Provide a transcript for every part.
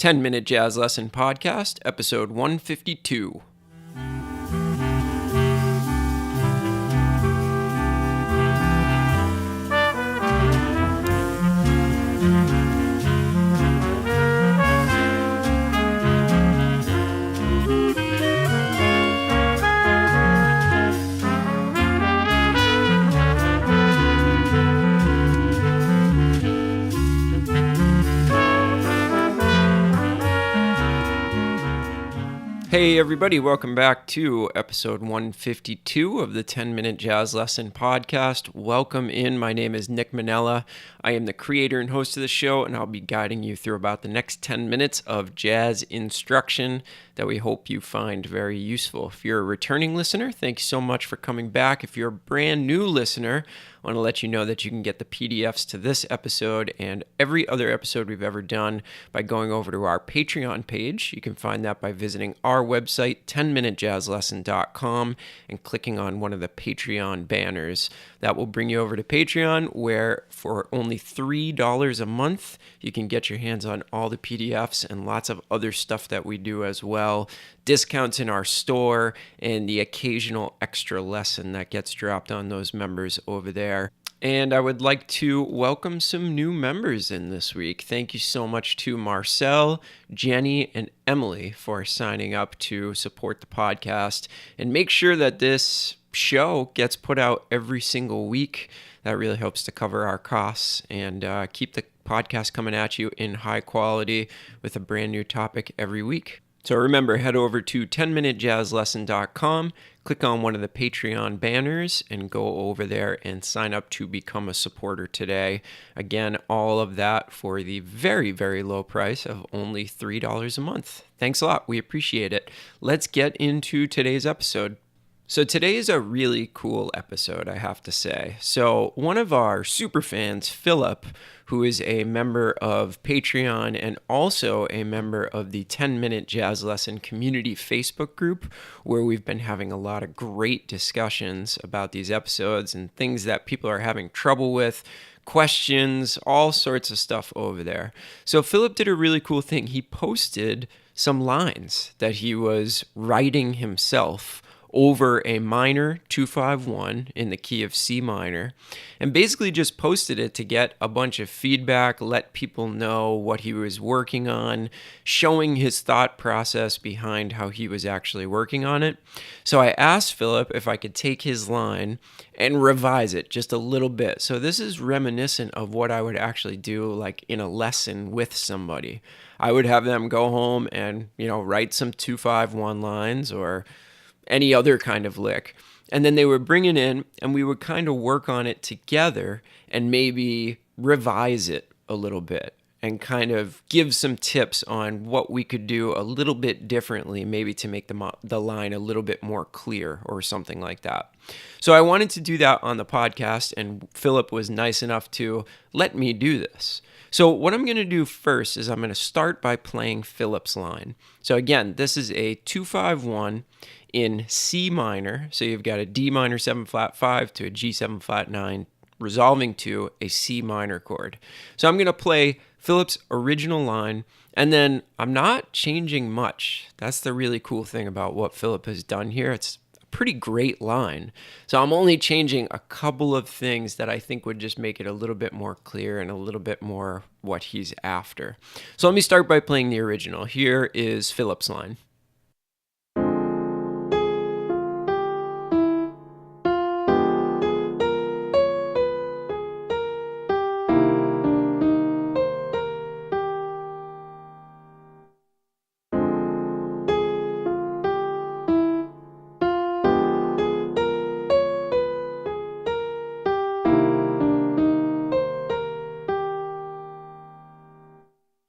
10-Minute Jazz Lesson Podcast, episode 152. Hey everybody, welcome back to episode 152 of the 10-Minute Jazz Lesson Podcast. Welcome in, my name is Nick Manella. I am the creator and host of the show, and I'll be guiding you through about the next 10 minutes of jazz instruction that we hope you find very useful. If you're a returning listener, thanks so much for coming back. If you're a brand new listener, I want to let you know that you can get the PDFs to this episode and every other episode we've ever done by going over to our Patreon page. You can find that by visiting our website, 10minutejazzlesson.com, and clicking on one of the Patreon banners. That will bring you over to Patreon, where for only $3 a month, you can get your hands on all the PDFs and lots of other stuff that we do as well. Discounts in our store and the occasional extra lesson that gets dropped on those members over there. And I would like to welcome some new members in this week. Thank you so much to Marcel, Jenny, and Emily for signing up to support the podcast and make sure that this show gets put out every single week. That really helps to cover our costs and keep the podcast coming at you in high quality with a brand new topic every week. So remember, head over to 10minutejazzlesson.com, click on one of the Patreon banners, and go over there and sign up to become a supporter today. Again, all of that for the very, very low price of only $3 a month. Thanks a lot. We appreciate it. Let's get into today's episode. So today is a really cool episode, I have to say. So one of our super fans, Philip, who is a member of Patreon and also a member of the 10-Minute Jazz Lesson Community Facebook group, where we've been having a lot of great discussions about these episodes and things that people are having trouble with, questions, all sorts of stuff over there. So Philip did a really cool thing. He posted some lines that he was writing himself over a minor 251 in the key of C minor, and basically just posted it to get a bunch of feedback, let people know what he was working on, showing his thought process behind how he was actually working on it. So I asked Philip if I could take his line and revise it just a little bit. So this is reminiscent of what I would actually do like in a lesson with somebody. I would have them go home and, write some 251 lines or any other kind of lick. And then they would bring it in and we would kind of work on it together and maybe revise it a little bit and kind of give some tips on what we could do a little bit differently, maybe to make the line a little bit more clear or something like that. So I wanted to do that on the podcast, and Philip was nice enough to let me do this. So what I'm going to do first is I'm going to start by playing Philip's line. So again, this is a 251 in C minor. So you've got a D minor 7 flat 5 to a G 7 flat 9, resolving to a C minor chord. So I'm going to play Philip's original line, and then I'm not changing much. That's the really cool thing about what Philip has done here. It's a pretty great line. So I'm only changing a couple of things that I think would just make it a little bit more clear and a little bit more what he's after. So let me start by playing the original. Here is Philip's line.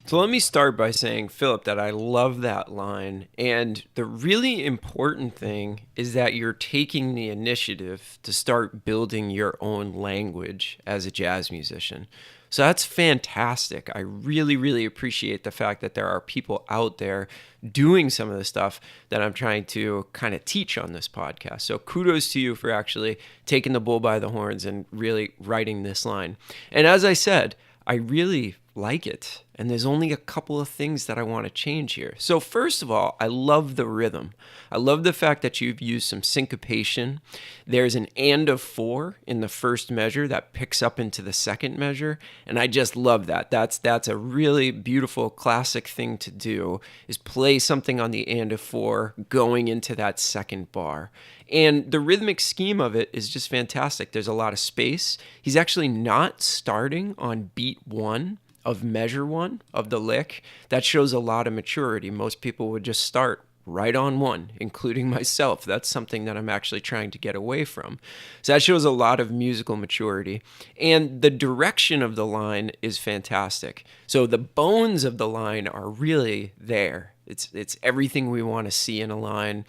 So let me start by saying, Philip, that I love that line. And the really important thing is that you're taking the initiative to start building your own language as a jazz musician. So that's fantastic. I really, really appreciate the fact that there are people out there doing some of the stuff that I'm trying to kind of teach on this podcast. So kudos to you for actually taking the bull by the horns and really writing this line. And as I said, I really like it. And there's only a couple of things that I want to change here. So first of all, I love the rhythm. I love the fact that you've used some syncopation. There's an and of 4 in the first measure that picks up into the second measure. And I just love that. That's a really beautiful classic thing to do, is play something on the and of 4 going into that second bar. And the rhythmic scheme of it is just fantastic. There's a lot of space. He's actually not starting on beat 1 of measure 1 of the lick. That shows a lot of maturity. Most people would just start right on 1, including myself. That's something that I'm actually trying to get away from. So that shows a lot of musical maturity. And the direction of the line is fantastic. So the bones of the line are really there. It's everything we want to see in a line.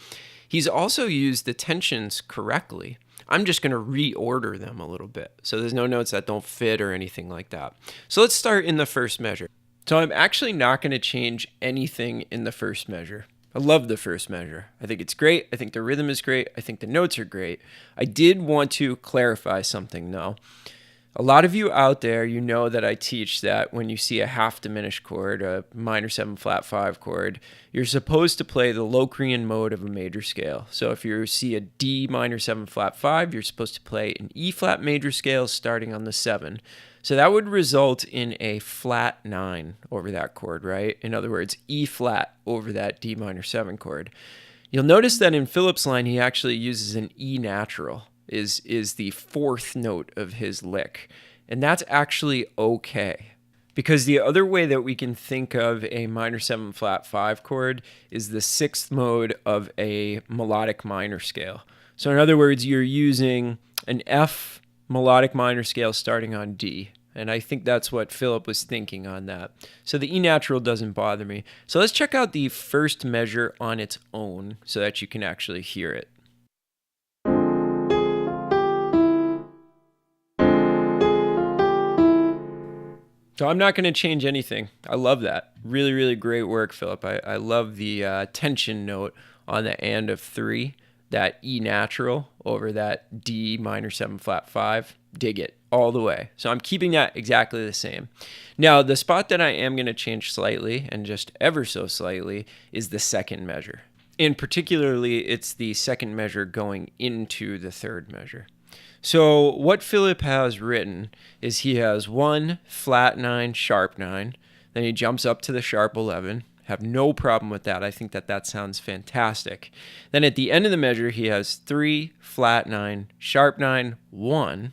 He's also used the tensions correctly. I'm just going to reorder them a little bit, so there's no notes that don't fit or anything like that. So let's start in the first measure. So I'm actually not going to change anything in the first measure. I love the first measure. I think it's great. I think the rhythm is great. I think the notes are great. I did want to clarify something though. A lot of you out there, you know that I teach that when you see a half diminished chord, a minor 7 flat 5 chord, you're supposed to play the Locrian mode of a major scale. So if you see a D minor 7 flat 5, you're supposed to play an E flat major scale starting on the 7. So that would result in a flat 9 over that chord, right? In other words, E flat over that D minor 7 chord. You'll notice that in Philip's line, he actually uses an E natural. Is the 4th note of his lick. And that's actually okay. Because the other way that we can think of a minor 7 flat 5 chord is the 6th mode of a melodic minor scale. So in other words, you're using an F melodic minor scale starting on D. And I think that's what Philip was thinking on that. So the E natural doesn't bother me. So let's check out the first measure on its own so that you can actually hear it. So I'm not going to change anything. I love that. Really, really great work, Philip. I love the tension note on the and of 3, that E natural over that D minor 7 flat 5. Dig it all the way. So I'm keeping that exactly the same. Now, the spot that I am going to change slightly, and just ever so slightly, is the second measure. And particularly, it's the second measure going into the third measure. So what Philip has written is he has 1 flat 9 sharp 9, then he jumps up to the sharp 11. Have no problem with that. I think that sounds fantastic. Then at the end of the measure, he has 3 flat 9 sharp 9 1.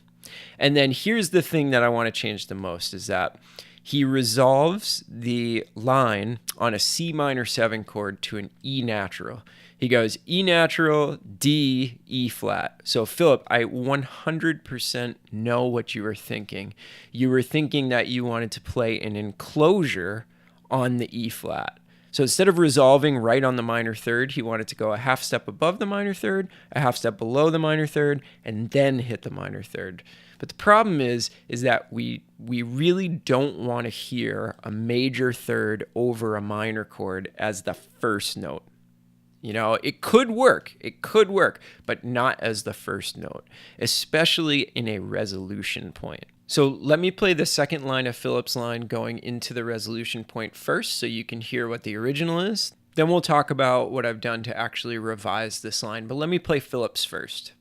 And then here's the thing that I want to change the most, is that he resolves the line on a C minor 7 chord to an E natural. He goes E natural, D, E flat. So Philip, I 100% know what you were thinking. You were thinking that you wanted to play an enclosure on the E flat. So instead of resolving right on the minor third, he wanted to go a half step above the minor third, a half step below the minor third, and then hit the minor third. But the problem is that we really don't want to hear a major third over a minor chord as the first note. You know, it could work, but not as the first note, especially in a resolution point. So let me play the second line of Philip's line going into the resolution point first so you can hear what the original is. Then we'll talk about what I've done to actually revise this line, but let me play Philip's first.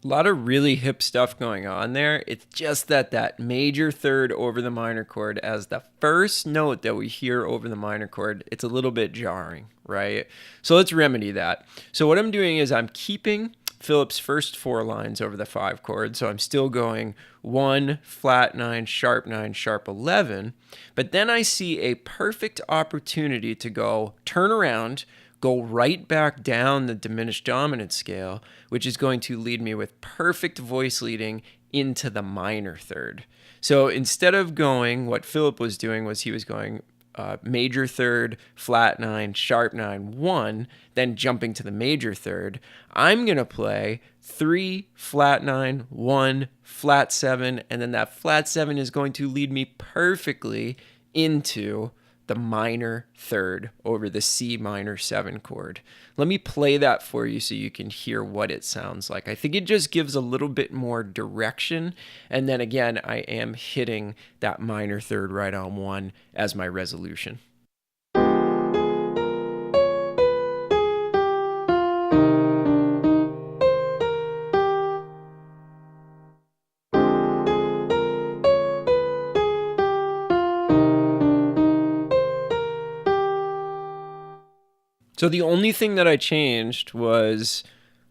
A lot of really hip stuff going on there. It's just that major third over the minor chord as the first note that we hear over the minor chord, it's a little bit jarring, right? So let's remedy that. So what I'm doing is I'm keeping Philip's first 4 lines over the 5 chord. So I'm still going 1, flat 9, sharp 11. But then I see a perfect opportunity to go turn around, go right back down the diminished dominant scale, which is going to lead me with perfect voice leading into the minor third. So instead of going, what Philip was doing was he was going major third, flat 9, sharp 9, 1, then jumping to the major third. I'm going to play 3, flat 9, 1, flat 7, and then that flat 7 is going to lead me perfectly into the minor third over the C minor 7 chord. Let me play that for you so you can hear what it sounds like. I think it just gives a little bit more direction. And then again, I am hitting that minor third right on 1 as my resolution. So the only thing that I changed was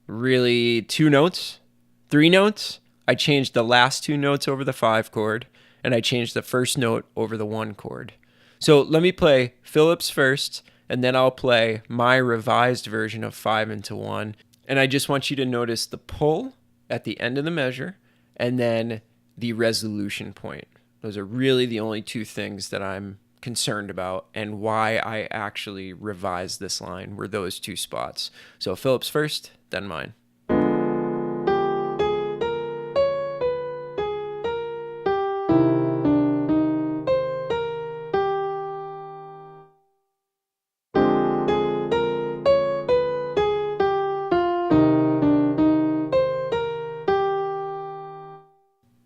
really 2 notes, 3 notes. I changed the last 2 notes over the 5 chord, and I changed the first note over the 1 chord. So let me play Phillips first, and then I'll play my revised version of 5 into 1. And I just want you to notice the pull at the end of the measure, and then the resolution point. Those are really the only 2 things that I'm concerned about, and why I actually revised this line were those 2 spots. So Phillips first, then mine.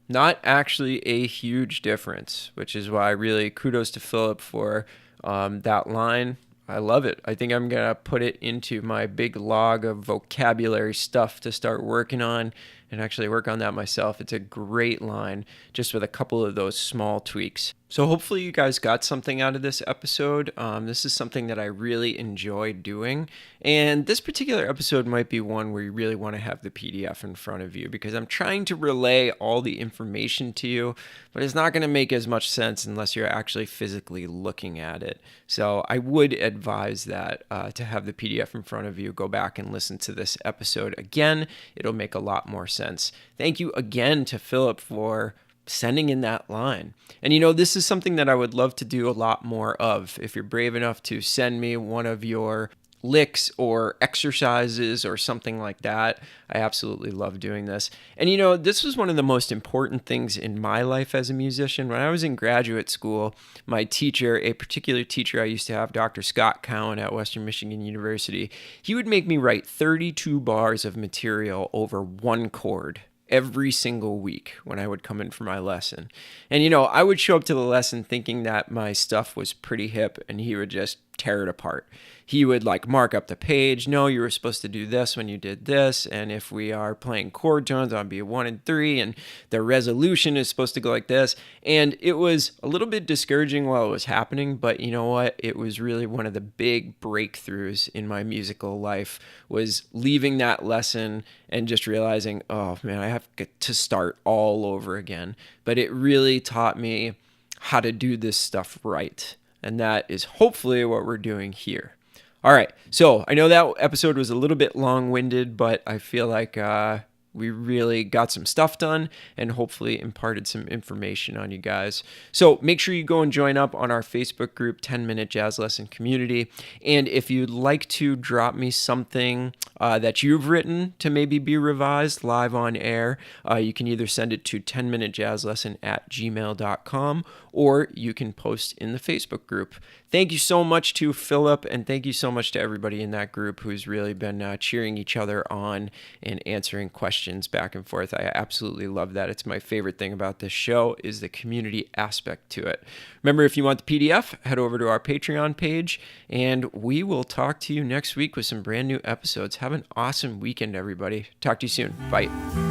Not actually a huge difference, which is why really kudos to Philip for that line. I love it. I think I'm going to put it into my big log of vocabulary stuff to start working on and actually work on that myself. It's a great line, just with a couple of those small tweaks. So hopefully you guys got something out of this episode. This is something that I really enjoy doing. And this particular episode might be one where you really want to have the PDF in front of you, because I'm trying to relay all the information to you, but it's not going to make as much sense unless you're actually physically looking at it. So I would advise that to have the PDF in front of you. Go back and listen to this episode again. It'll make a lot more sense. Thank you again to Philip for sending in that line. And this is something that I would love to do a lot more of. If you're brave enough to send me one of your licks or exercises or something like that, I absolutely love doing this. And this was one of the most important things in my life as a musician. When I was in graduate school, my teacher, a particular teacher I used to have, Dr. Scott Cowan at Western Michigan University, he would make me write 32 bars of material over 1 chord every single week when I would come in for my lesson. And I would show up to the lesson thinking that my stuff was pretty hip, and he would just tear it apart. He would mark up the page. No, you were supposed to do this when you did this. And if we are playing chord tones, I'll be 1 and 3, and the resolution is supposed to go like this. And it was a little bit discouraging while it was happening, but you know what? It was really one of the big breakthroughs in my musical life, was leaving that lesson and just realizing, oh man, I have to start all over again. But it really taught me how to do this stuff right. And that is hopefully what we're doing here. All right, so I know that episode was a little bit long-winded, but I feel like we really got some stuff done and hopefully imparted some information on you guys. So make sure you go and join up on our Facebook group, 10 Minute Jazz Lesson Community. And if you'd like to drop me something that you've written to maybe be revised live on air, you can either send it to 10minutejazzlesson@gmail.com, or you can post in the Facebook group. Thank you so much to Philip, and thank you so much to everybody in that group who's really been cheering each other on and answering questions back and forth. I absolutely love that. It's my favorite thing about this show, is the community aspect to it. Remember, if you want the PDF, head over to our Patreon page, and we will talk to you next week with some brand new episodes. Have an awesome weekend, everybody. Talk to you soon. Bye.